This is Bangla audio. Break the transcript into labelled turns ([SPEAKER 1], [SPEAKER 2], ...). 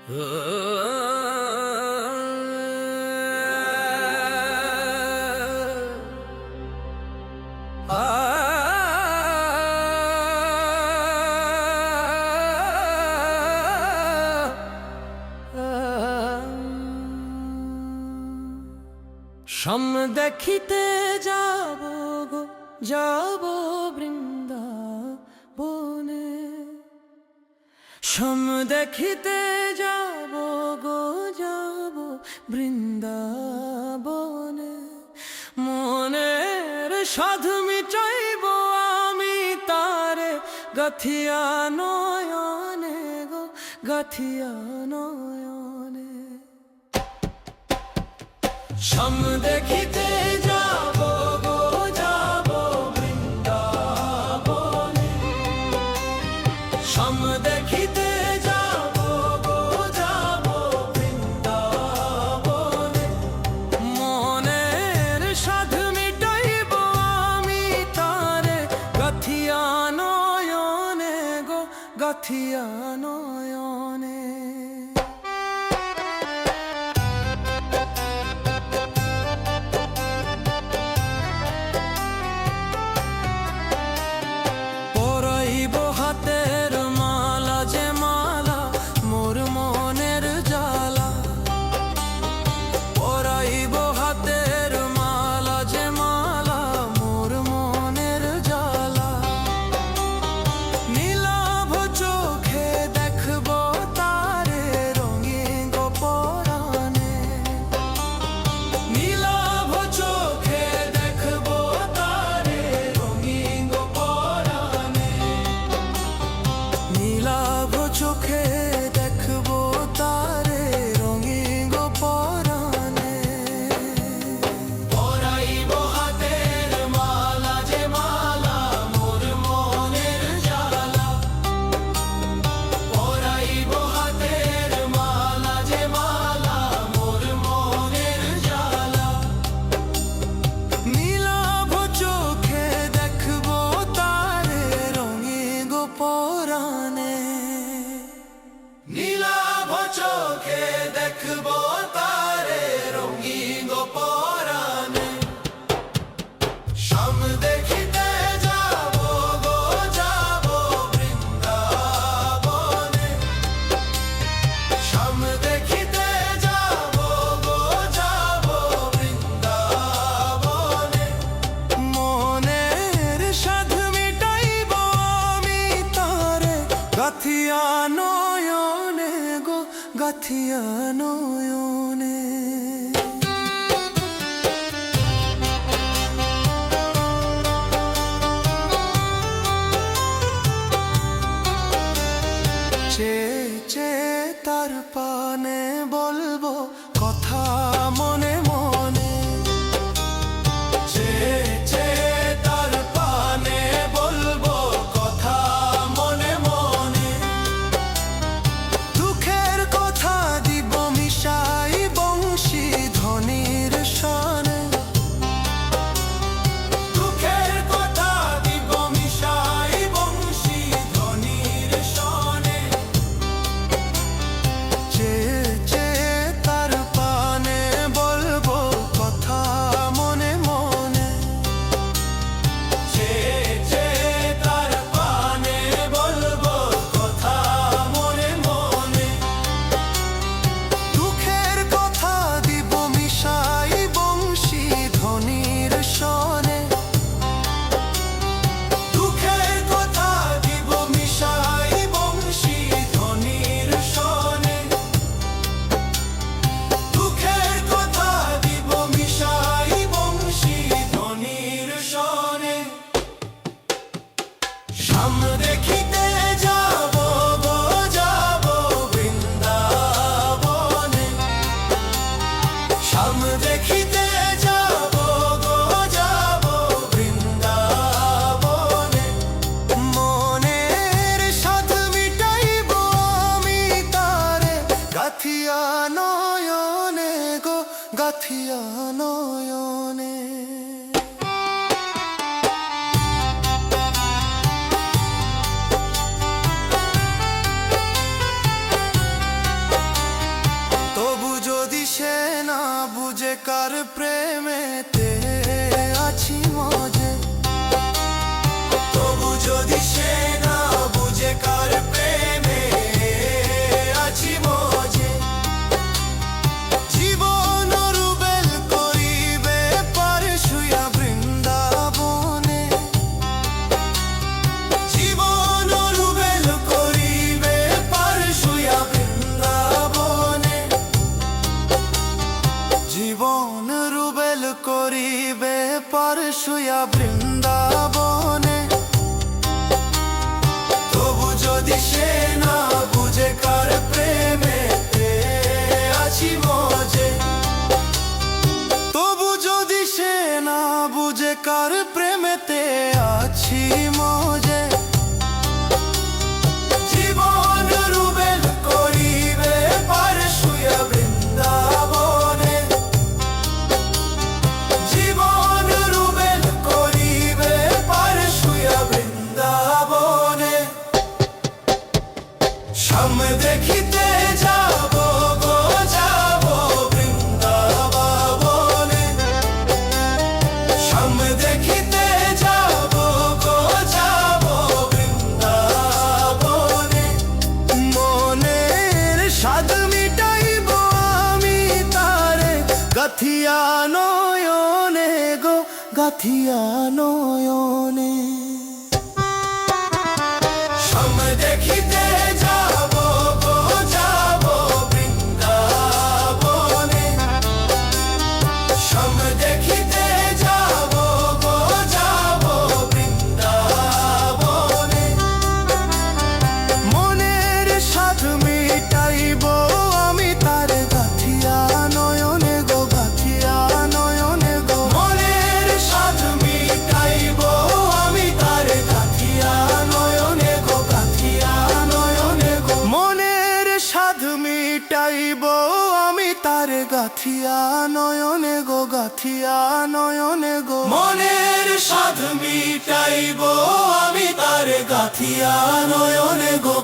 [SPEAKER 1] সম দেখিতে যাব গো যাব বৃন্দাবনে, সম দেখিতে যাব গো যাব বৃন্দাবনে। মনের সাধু মিটাইব আমি তারে গাথিয়া নয়নে গো গাথিয়া নয়নে। সম দেখিতে যাব গো যাব বৃন্দাবনে, সম দেখিতে যাব গো যাব বৃন্দাবনে। মনের সাধ মিটাইব আমি তারে গাথিয়া নয়নে গো গাথিয়া নয়নে। হাতের মালা যে মালা মোর মনের জ্বালা, পরাইব হাতের মালা যে মালা মোর মনের জ্বালা। নীলাভ চোখে দেখব তারে রঙিন গো পরাণে, নীলাভ চোখে দেখব তারে রঙিন গো পরাণে। নীলাভ চোখে দেখব তারে রঙিন গো পরাণে। পরাইব হাতের মালা যে মালা মোর মনের জ্বালা, পরাইব হাতের মালা যে মালা মোর মনের জ্বালা। নীলাভ চোখে দেখব তারে রঙিন গো পরাণে, নীলাভ চোখে দেখব তারে রঙিন গো পরাণে। সম দেখিতে যাব গো যাব বৃন্দাবনে, সম দেখিতে যাব গো যাব বৃন্দাবনে। মনের সাধ মিটাইব আমি তারে গাথিয়া নয়নে গো গাথিয়া নয়নে। চেয়ে চেয়ে তার পানে বলবো কথা মনে মনে, চেয়ে চেয়ে তার পানে বলবো কথা মনে মনে। দুঃখের কথা দিব মিশাই বংশী ধ্বনির সনে, দুঃখের কথা দিব মিশাই বংশী ধ্বনির সনে। চেয়ে চেয়ে তার পানে বলবো কথা মনে মনে, চেয়ে চেয়ে তার পানে বলবো কথা মনে মনে। দুঃখের কথা দিব মিশাই বংশী ধ্বনির সনে, দুঃখের কথা দিব মিশাই বংশী ধ্বনির সনে। দুঃখের কথা দিব মিশাই বংশী ধ্বনির সনে। সম দেখিতে যাব গো যাব বৃন্দাবনে, সম দেখিতে যাব গো যাব বৃন্দাবনে। মনের সাধ মিটাইব আমি তারে গাথিয়া নয়নে গো গাথিয়া নয়নে। কার প্রেমেতে আছি মজে, তবু যদি সে না বুঝে কার প্রেমে আছি মজে। জীবন রুবেল করিবে পার শুয়া বৃন্দাবনে, জীবন রুবেল করিবে পার শুয়া বৃন্দাবনে, জীবন রুবেল করিবে পার শুয়া বৃন্দাবনে। তবু যদি সে না বুঝে কার প্রেমেতে আছি মজে, তবু যদি সে না বুঝে কার প্রেমেতে আছি মজে। জীবন রুবেল করিবে পার শুয়া বৃন্দাবনে, জীবন রুবেল করিবে পার শুয়া বৃন্দাবনে। শ্যাম দেখিতে যাব গো যাব বৃন্দাবনে, শ্যাম দেখিতে যাব গো যাব বৃন্দাবনে। মনের স্বাদ মিটাইব আমি তারে গাথিয়া নয়নে গো গাথিয়া নয়নে। শ্যাম দেখিতে যাব গো যাব বৃন্দাবনে, শ্যাম দেখিতে যাব গো যাব বৃন্দাবনে। মনের স্বাদ মিটাইব আমি তার গাথিয়া নয়নে গো গাথিয়া নয়নে গো। মনের স্বাদ মিটাইব আমি তার গাথিয়া নয়নে গো গাথিয়া নয়নে গো। মনের স্বাদ মিটাইব আমি তার গাথিয়া নয়নে গো গাথিয়া নয়নে গো। মনের স্বাদ মিটাইব আমি তার গাথিয়া নয়নে গো।